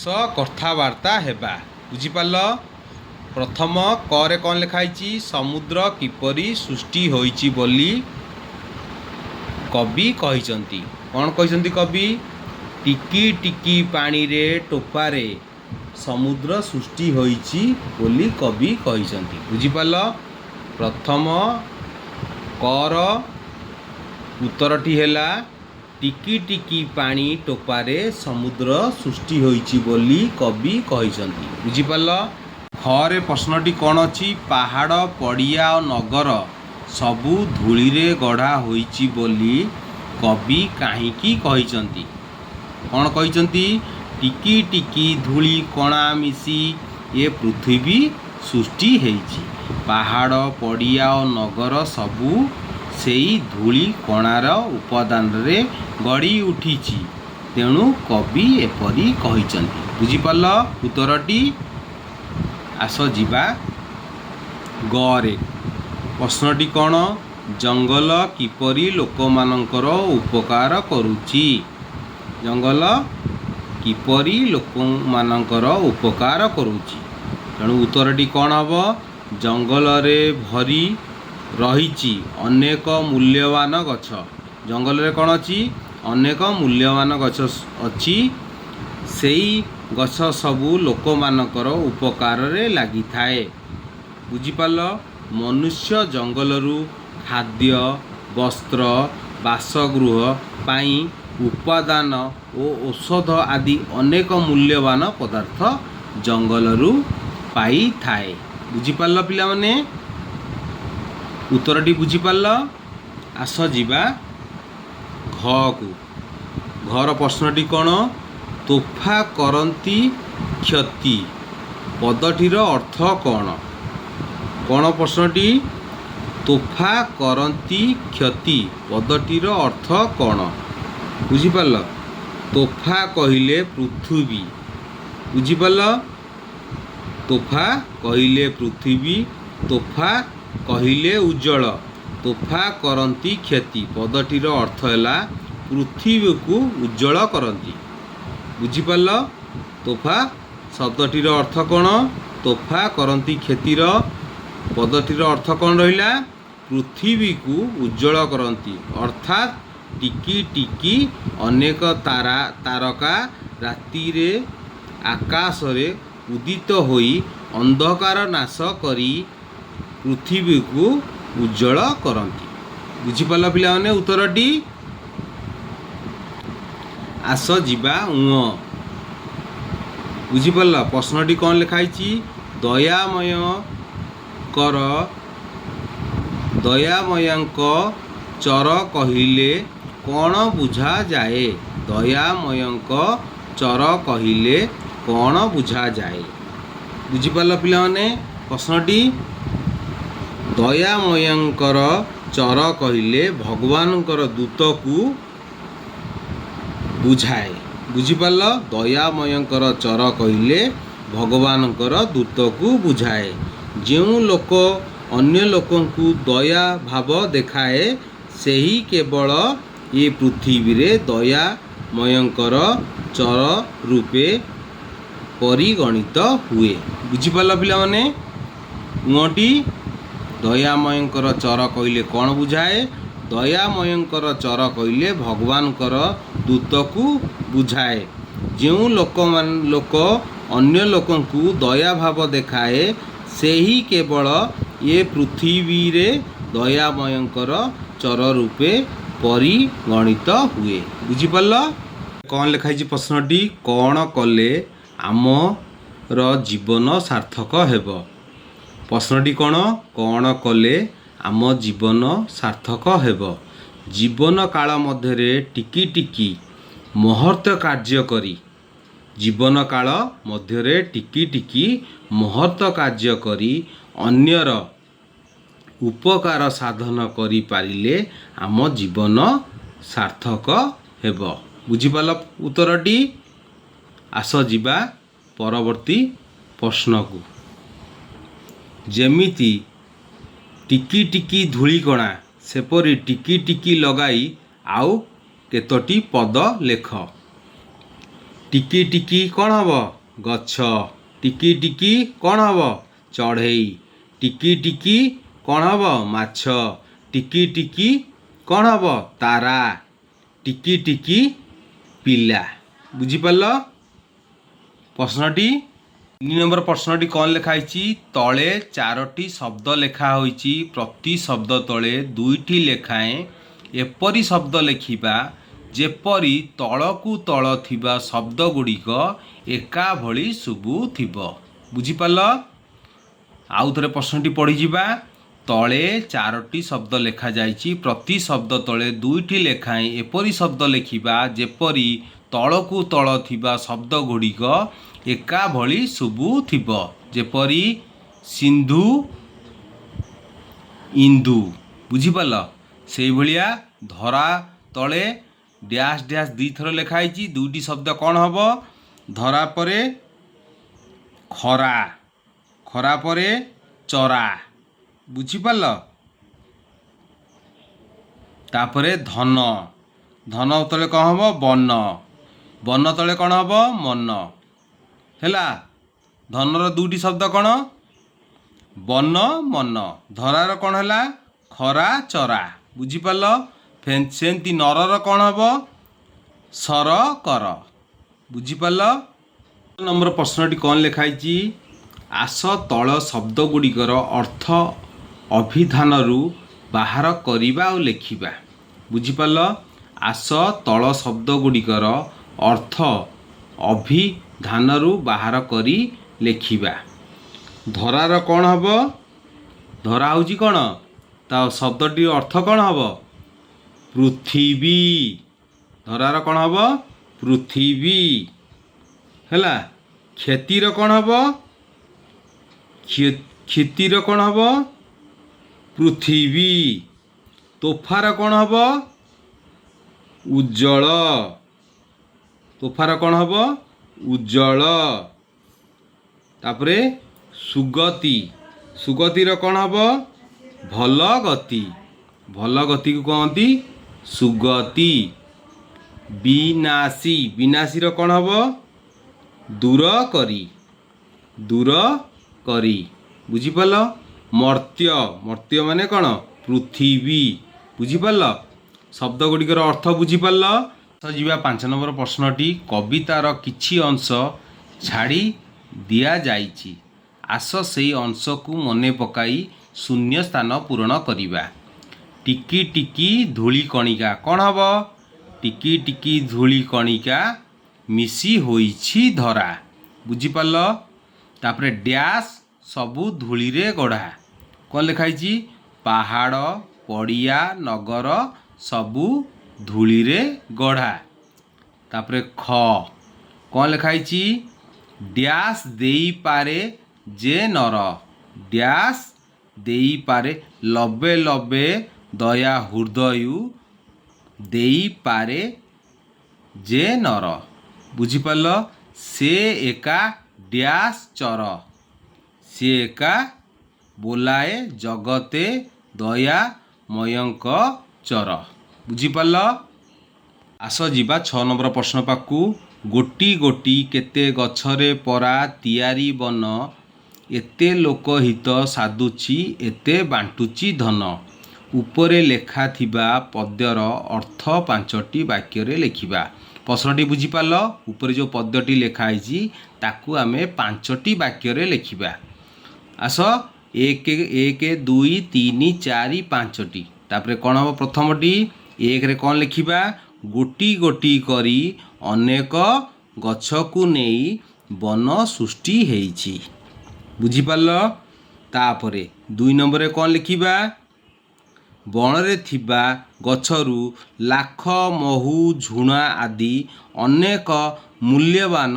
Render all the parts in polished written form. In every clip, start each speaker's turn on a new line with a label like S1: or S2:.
S1: कथबार्ता हेबा बुझिपाल। प्रथम क रे कौन लिखाई समुद्र किपरि सृष्टि होइछि बोली कवि कहिसंती। कौन कहिसंती कवि? टिकी टिकी पानी रे टोपारे समुद्र सृष्टि होइछि बोली कवि कहिसंती। बुझिपाल। प्रथम कर उत्तरटी हेला टिकी टिकी पानी टोपारे समुद्र सृष्टि होइछि बोली कवि कहिसंती। बुझिपाल। खरे प्रश्नटी कौन अछि? पहाड़ पड़िया और नगर सबू धूली रे गढ़ा होइछि बोली कवि काहींकी कहिसंती। कौन कहिसंती? टिकी टिकी धूली कणा मिसी ए पृथ्वी सृष्टि हेइछि। पहाड़ पड़िया और नगर सबू सेई धूली कणार उपादान रे गड़ी उठिछि तेणु कवि एपरी कहिसंती। बुझिपाल। उत्तरटी आस जिबा गरे। प्रश्नटी कौन? जंगल किपरि लोकमानंकर उपकार करुछि। जंगल किपरि लोकमानंकर उपकार करुछि तेणु उत्तरटी कौन हबो? जंगल रे भरी रहिछि अनेक मूल्यवान गछ। जंगल रे कौन अछि? अनेक मूल्यवान गछ अछि। सेई गछ सबू लोकमानंकर उपकार रे लागि थाए। बुझिपाल। मनुष्य जंगलरू खाद्य वस्त्र बासगृह पाई उपादान और औषध आदि अनेक मूल्यवान पदार्थ जंगलरू पाई थाए। बुझिपाल पिला माने? उत्तरटी बुझिपाल। आस जिबा घ को। घर प्रश्नटी कौन? तोफा करंती क्षति पदटीर अर्थ कौन? कौन प्रश्नटी? तोफा करंती क्षति पदटीर अर्थ कौन? बुझिपाल। तोफा कहिले पृथ्वी। बुझिपाल। तोफा कहिले पृथ्वी। तोफा कहिले उज्जवल। तोफा करंती क्षति पदटीर अर्थ है पृथ्वी को उज्जवल करंती। बुझिपाल। तोफा शब्दटीर अर्थ कौन? तोफा करंती क्षतिर पदटीर अर्थ कौन रहिला? पृथ्वी को उज्जवल करंती अर्थात टिकी टिकी अनेक तारका राति रे आकाश रे उदित होई अंधकार नाश करी पृथ्वी को उज्जवल करंती। बुझिपाल पिला माने? उत्तरटी आस जिबा उँ। बुझिपाल। प्रश्नटी कौन लिखाई? दयामय कर दयामयांक चर कहिले कौन बुझा जाए। दयामयंक चर कहिले कौन बुझा जाए। बुझिपाल पिला माने? प्रश्नटी दयामयंकर चर कहिले भगवानकर दूत को बुझाए। बुझिपाल। दयामयंकर चर कहिले भगवानकर दूत को बुझाए। जेउ लोक अन्य लोकंकु दया भाव देखाए सेही केवल ये पृथ्वी रे दयामयंकर चर रूपे परिगणित हुए। बुझिपाल पिला माने? उँटी दयामयंकर चर कहिले कौन बुझाए? दयामयंकर चर कहिले भगवानकर दूत को बुझाए। जेउ लोक अन्य लोकंकु दया भाव देखाए सेही केवल ये पृथ्वी रे दयामयंकर चर रूपे परिगणित हुए। बुझिपाल। कौन लिखाई प्रश्नटी? कौन कले आमर जीवन सार्थक हेब। प्रश्नटी कौन? कौन कले आम जीवन सार्थक हेब। जीवन काल मध्य टिकी टिकी महर्त कार्य करी जीवन काल मध्य टिकी टिकी महर्त कार्य करी अन्यर उपकार साधन करि पारिले आम जीवन सार्थक हेब। बुझिपाल। उत्तरटी आस जिबा परवर्ती प्रश्न को। जेमिति टिकी टिकी धूलिकणा सेपरी टिकी टिकी लगाई आउ केतोटी पद लेख। टिकी टिकी कौन हब गछ टिकी टिकी कौन हब चढ़ई टिकी टिकी कौन हब माछ टिकी टिकी कौन हब तारा टिकी टिकी पिला बुझीपार प्रश्नटी 3 नंबर प्रश्नटी कौन लिखाई तले 4टी शब्द लेखा होईची प्रति शब्द तले 2टी लेखाएं एपरी शब्द लेखिबा जेपरी तलकू तल थिबा शब्द गुड़िक एका भली शुभु थिबो बुझीपार आउ थे प्रश्नटी पढ़ीजा तले 4टी शब्द लेखा जाइछि प्रति शब्द तले 2टी लेखाएं एपरी शब्द लेखिबा जेपरी तलकू तल थिबा शब्द गुड़िक एका भली शुभु थिबो जेपरी सिंधु इंदु बुझीपार से भलिया धरा तले डैश डैश 2 थर लिखाई 2टी शब्द कौन हम धरा परे खरा खरा परे चरा बुझीपार तापरे धन धन तले कौन हम वन वन तले कौन हम मन हैला धनर 2टी शब्द कौन वन मन धरार कौन है खरा चरा बुझीपार सेमती नरर कौन हम सर कर बुझीपार नंबर प्रश्नटी कौन लिखाई आस तल शब्द गुड़िकर अर्थ अभिधानरू बाहर करवा और लेखिबा बुझीपार आस तल शब्द गुड़िकर अर्थ अभिधानरू बाहर करी लेखिबा धरार कौन हम धरा हूँ कौन ता शब्दटी अर्थ कौन हम पृथ्वी धरार कौन हम पृथ्वी हैला क्षतिर कौन हम क्षतिर कौन हम पृथ्वी तोफार कौन हम उज्जवल तोफार कौन हम उज्जवल तापरे सुगति सुगतिर कौन हम भल गति भल गति को कहती सुगति विनाशी विनाशी कौन हम दूर करी बुझीपार मर्त्य मर्त्य माने कौन पृथ्वी बुझीपार शब्द गुड़िकर अर्थ बुझीपार जीवा 5 नंबर प्रश्नटी कवितार किछि अंश छाड़ी दिया जाइछि आस से अंश को मने पकाई शून्य स्थान पूरण करिबा टिकी टिकी धूली कणिका कौन हम टिकी टिकी धूली कणिका मिसी होइछि धरा बुझीपार तापरे डैश सबु धूली रे गढ़ा कौन लिखाई पहाड़ पड़िया नगर सबु धूली रे गढ़ा तापरे ख कौन लिखाई डैश देई पारे जे नर डैश देई पारे लबे लबे दया हृदय देई पारे जे नर बुझीपार से एका डैश चर से एका बोलाए जगते दया मयंक चर बुझीपार आस जीवा 6 नंबर प्रश्न पाकू गोटी गोटी केते गछरे परा तियारी बन एते लोकहित साधुची एते बांटुची धन उपरे लेखा थिबा पद्यर अर्थ 5टी वाक्य रे लेखिबा प्रश्नटी बुझीपार ऊपर जो पद्यटी लेखाई ताकू आमे 5टी वाक्य रे लेखिबा आस 1 1 2 3 4 5टी तापरे कौन हम प्रथमटी 1 रे कौन लिखिबा गोटी गोटी करी अनेक गछकू नेई वन सृष्टि हेइछि बुझीपार तापरे 2 नंबर रे कौन लिखिबा बणरे थिबा गछरू लाख महू झुणा आदि अनेक मूल्यवान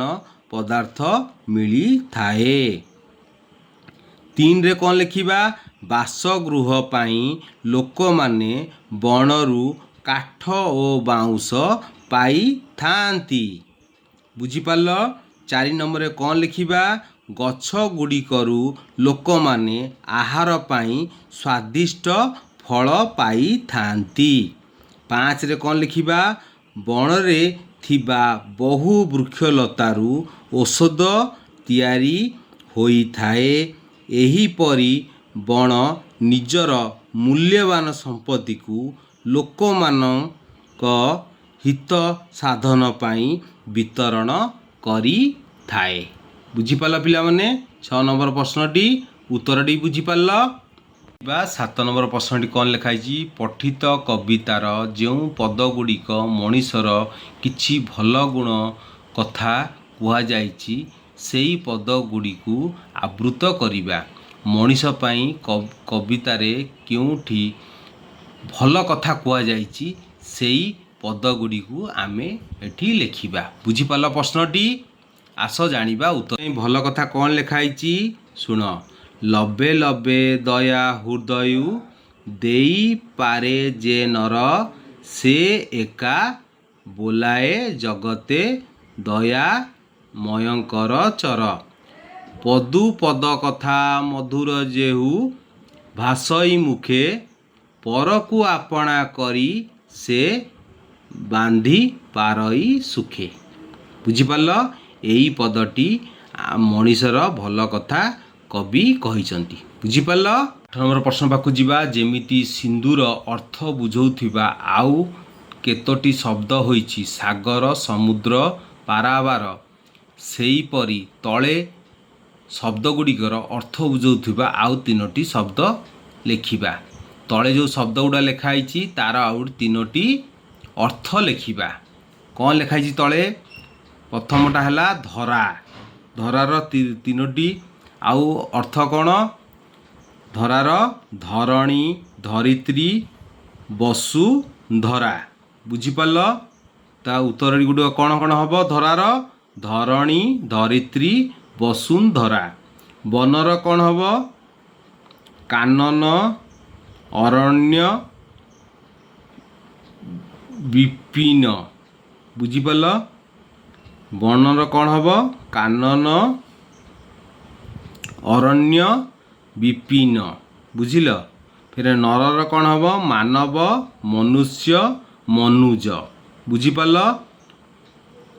S1: पदार्थ मिली थाए 3 रे कौन लिखिबा बासगृह पाई लोक माने बणरू काठ ओ बाउंस पाई थांती बुझीपार 4 नंबर कौन लिखिबा गछ गुड़िकरू लोक माने आहार पाई स्वादिष्ट फल पाई थांती 5 रे कौन लिखिबा बणरे ଥିବା ବହୁ ବୃକ୍ଷଲତାରୁ ଔଷଧ ତିଆରି ହୋଇଥାଏ। ଏହିପରି ବଣ ନିଜର ମୂଲ୍ୟବାନ ସମ୍ପତ୍ତିକୁ ଲୋକମାନଙ୍କ ହିତ ସାଧନ ପାଇଁ ବିତରଣ କରିଥାଏ। ବୁଝିପାରିଲ ପିଲାମାନେ? 6 ନମ୍ବର ପ୍ରଶ୍ନଟି ଉତ୍ତରଟି ବୁଝିପାରିଲ? 7 ନମ୍ବର ପ୍ରଶ୍ନଟି କ'ଣ ଲେଖା ହେଇଛି? ପଠିତ କବିତାର ଯେଉଁ ପଦଗୁଡ଼ିକ ମଣିଷର କିଛି ଭଲ ଗୁଣ କଥା କୁହାଯାଇଛି ସେହି ପଦଗୁଡ଼ିକୁ ଆବୃତ୍ତ କରିବା। ମଣିଷ ପାଇଁ କବିତାରେ କେଉଁଠି ଭଲ କଥା କୁହାଯାଇଛି ସେହି ପଦଗୁଡ଼ିକୁ ଆମେ ଏଠି ଲେଖିବା। ବୁଝିପାରିଲ ପ୍ରଶ୍ନଟି? ଆସ ଜାଣିବା ଉତ୍ତର। ଭଲ କଥା କ'ଣ ଲେଖା ହେଇଛି ଶୁଣ। ଲବେ ଲବେ ଦୟା ହୃଦୟୁ ଦେଇପାରେ ଯେ ନର, ସେ ଏକା ବୋଲାଏ ଜଗତେ ଦୟାମୟଙ୍କର ଚର। ପଦୁ ପଦ କଥା ମଧୁର ଯେହୁ ଭାଷଇ ମୁଖେ, ପରକୁ ଆପଣା କରି ସେ ବାନ୍ଧି ପାରଇ ସୁଖେ। ବୁଝିପାରିଲ? ଏଇ ପଦଟି ମଣିଷର ଭଲ କଥା କବି କହିଛନ୍ତି। ବୁଝିପାରିଲ? 8 ନମ୍ବର ପ୍ରଶ୍ନ ପାଖକୁ ଯିବା। ଯେମିତି ସିନ୍ଧୁର ଅର୍ଥ ବୁଝାଉଥିବା ଆଉ କେତୋଟି ଶବ୍ଦ ହୋଇଛି ସାଗର, ସମୁଦ୍ର, ପାରାବାର, ସେହିପରି ତଳେ ଶବ୍ଦଗୁଡ଼ିକର ଅର୍ଥ ବୁଝାଉଥିବା ଆଉ 3ଟି ଶବ୍ଦ ଲେଖିବା। ତଳେ ଯେଉଁ ଶବ୍ଦ ଗୁଡ଼ା ଲେଖା ହେଇଛି ତାର ଆଉ 3ଟି ଅର୍ଥ ଲେଖିବା। କ'ଣ ଲେଖା ହେଇଛି ତଳେ? ପ୍ରଥମଟା ହେଲା ଧରା। ଧରାର 3ଟି ଆଉ ଅର୍ଥ କ'ଣ? ଧରାର ଧରଣୀ, ଧରିତ୍ରୀ, ବସୁନ୍ଧରା। ବୁଝିପାରିଲ? ତା ଉତ୍ତର ଗୁଡ଼ିକ କ'ଣ କ'ଣ ହେବ? ଧରାର ଧରଣୀ, ଧରିତ୍ରୀ, ବସୁନ୍ଧରା। ବନର କ'ଣ ହେବ? କାନନ, ଅରଣ୍ୟ, ବିପିନ। ବୁଝିପାରିଲ? ବନର କ'ଣ ହେବ? କାନନ, ଅରଣ୍ୟ, ବିପିନ। ବୁଝିଲ? ଫେର ନରର କ'ଣ ହେବ? ମାନବ, ମନୁଷ୍ୟ, ମନୁଜ। ବୁଝିପାରିଲ?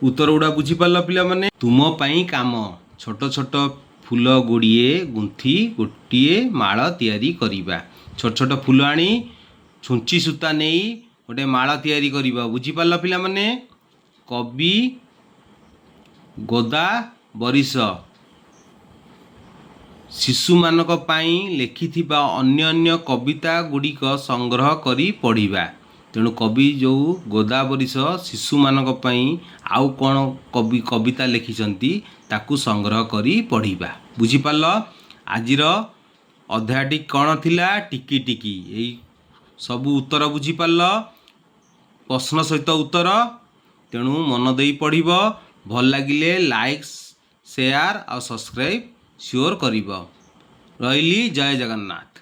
S1: ଉତ୍ତର ଗୁଡ଼ା ବୁଝିପାରିଲ ପିଲାମାନେ? ତୁମ ପାଇଁ କାମ। ଛୋଟ ଛୋଟ ଫୁଲ ଗୁଡ଼ିଏ ଗୁନ୍ଥି ଗୋଟିଏ ମାଳ ତିଆରି କରିବା। ଛୋଟ ଛୋଟ ଫୁଲ ଆଣି ଛୁଞ୍ଚି ସୂତା ନେଇ ଗୋଟେ ମାଳ ତିଆରି କରିବା। ବୁଝିପାରିଲ ପିଲାମାନେ? କବି ଗୋଦାବରୀଶ ଶିଶୁମାନଙ୍କ ପାଇଁ ଲେଖିଥିବା ଅନ୍ୟାନ୍ୟ କବିତା ଗୁଡ଼ିକ ସଂଗ୍ରହ କରି ପଢ଼ିବା। ତେଣୁ କବି ଯେଉଁ ଗୋଦାବରୀଶ ଶିଶୁମାନଙ୍କ ପାଇଁ ଆଉ କ'ଣ କବିତା ଲେଖିଛନ୍ତି ତାକୁ ସଂଗ୍ରହ କରି ପଢ଼ିବା। ବୁଝିପାରିଲ? ଆଜିର ଅଧ୍ୟାୟଟି କ'ଣ ଥିଲା? ଟିକି ଟିକି। ଏଇ ସବୁ ଉତ୍ତର ବୁଝିପାରିଲ? ପ୍ରଶ୍ନ ସହିତ ଉତ୍ତର। ତେଣୁ ମନ ଦେଇ ପଢ଼ିବ। ଭଲ ଲାଗିଲେ ଲାଇକ୍, ସେୟାର ଆଉ ସବସ୍କ୍ରାଇବ୍ ସିଓର କରିବ। ରହିଲି। ଜୟ ଜଗନ୍ନାଥ।